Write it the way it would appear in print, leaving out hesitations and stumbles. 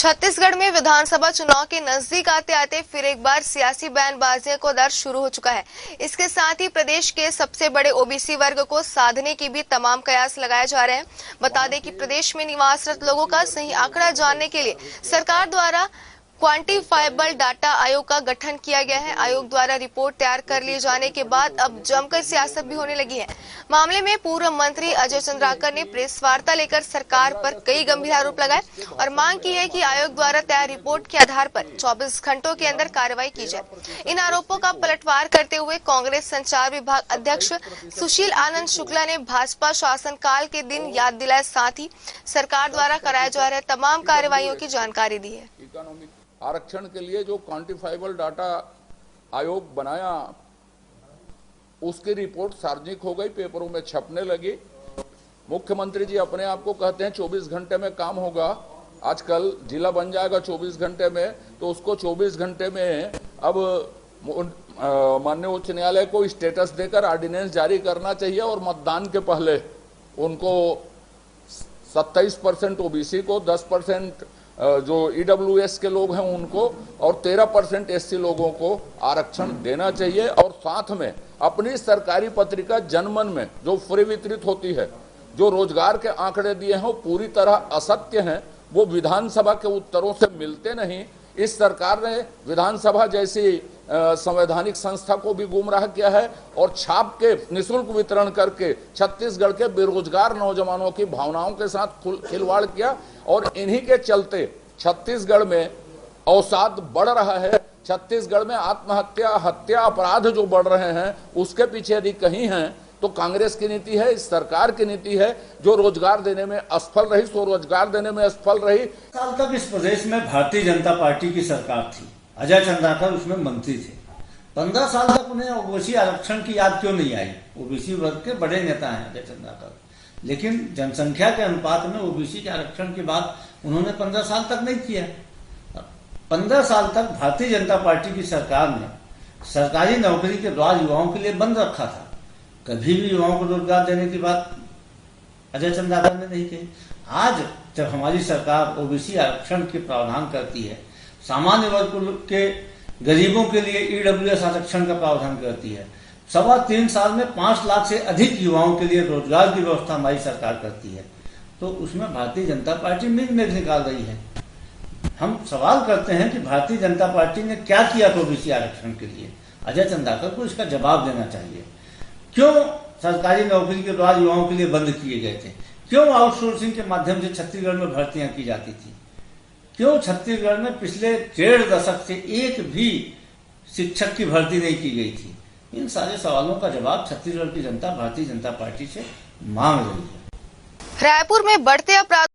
छत्तीसगढ़ में विधानसभा चुनाव के नजदीक आते आते फिर एक बार सियासी बयानबाजी को दर्ज शुरू हो चुका है। इसके साथ ही प्रदेश के सबसे बड़े ओबीसी वर्ग को साधने की भी तमाम कयास लगाए जा रहे हैं। बता दें कि प्रदेश में निवासरत लोगों का सही आंकड़ा जानने के लिए सरकार द्वारा क्वांटिफाइबल डाटा आयोग का गठन किया गया है। आयोग द्वारा रिपोर्ट तैयार कर लिए जाने के बाद अब जमकर सियासत भी होने लगी है। मामले में पूर्व मंत्री अजय चंद्राकर ने प्रेस वार्ता लेकर सरकार पर कई गंभीर आरोप लगाए और मांग की है कि आयोग द्वारा तैयार रिपोर्ट के आधार पर 24 घंटों के अंदर कार्रवाई की जाए। इन आरोपों का पलटवार करते हुए कांग्रेस संचार विभाग अध्यक्ष सुशील आनंद शुक्ला ने भाजपा शासनकाल के दिन याद दिलाए, साथ ही सरकार द्वारा कराए जा रहे तमाम कार्रवाइयों की जानकारी दी है। आरक्षण के लिए जो क्वांटिफाइबल डाटा आयोग बनाया, उसकी रिपोर्ट सार्वजनिक हो गई, पेपरों में छपने लगी। मुख्यमंत्री जी अपने आप को कहते हैं 24 घंटे में काम होगा। आजकल जिला बन जाएगा 24 घंटे में, तो उसको 24 घंटे में अब माननीय उच्च न्यायालय को स्टेटस देकर ऑर्डिनेंस जारी करना चाहिए और मतदान के पहले उनको 27% ओबीसी को, 10% जो ईडब्ल्यूएस के लोग हैं उनको और 13% एससी लोगों को आरक्षण देना चाहिए। और साथ में अपनी सरकारी पत्रिका जनमन में जो फ्री वितरित होती है, जो रोजगार के आंकड़े दिए हैं वो पूरी तरह असत्य हैं, वो विधानसभा के उत्तरों से मिलते नहीं। इस सरकार ने विधानसभा जैसी संवैधानिक संस्था को भी गुमराह किया है और छाप के निःशुल्क वितरण करके छत्तीसगढ़ के बेरोजगार नौजवानों की भावनाओं के साथ खिलवाड़ किया और इन्हीं के चलते छत्तीसगढ़ में अवसाद बढ़ रहा है। छत्तीसगढ़ में आत्महत्या, हत्या, अपराध जो बढ़ रहे हैं, उसके पीछे यदि कहीं हैं तो कांग्रेस की नीति है, इस सरकार की नीति है जो रोजगार देने में असफल रही, स्वरोजगार देने में असफल रही। साल तक इस प्रदेश में भारतीय जनता पार्टी की सरकार थी, अजय चंद्राकर उसमें मंत्री थे। 15 साल तक उन्हें ओबीसी आरक्षण की याद क्यों नहीं आई? ओबीसी वर्ग के बड़े नेता हैं अजय चंद्राकर, लेकिन जनसंख्या के अनुपात में ओबीसी के आरक्षण की बात उन्होंने 15 साल तक नहीं किया। 15 साल तक भारतीय जनता पार्टी की सरकार ने सरकारी नौकरी के द्वार युवाओं के लिए बंद रखा था। कभी भी युवाओं को रोजगार देने की बात अजय चंद्राकर ने नहीं कही। आज जब हमारी सरकार ओबीसी आरक्षण के प्रावधान करती है, सामान्य वर्ग के गरीबों के लिए ईडब्ल्यूएस आरक्षण का प्रावधान करती है, 3.25 साल में 5 लाख से अधिक युवाओं के लिए रोजगार की व्यवस्था हमारी सरकार करती है, तो उसमें भारतीय जनता पार्टी मिल निकाल रही है। हम सवाल करते हैं कि भारतीय जनता पार्टी ने क्या किया ओबीसी आरक्षण के लिए? अजय चंद्राकर को इसका जवाब देना चाहिए। क्यों सरकारी नौकरी के द्वार युवाओं के लिए बंद किए गए थे? क्यों आउटसोर्सिंग के माध्यम से छत्तीसगढ़ में भर्तियां की जाती थी? क्यों छत्तीसगढ़ में पिछले 1.5 दशक से एक भी शिक्षक की भर्ती नहीं की गई थी? इन सारे सवालों का जवाब छत्तीसगढ़ की जनता भारतीय जनता पार्टी से मांग रही है। रायपुर में बढ़ते अपराध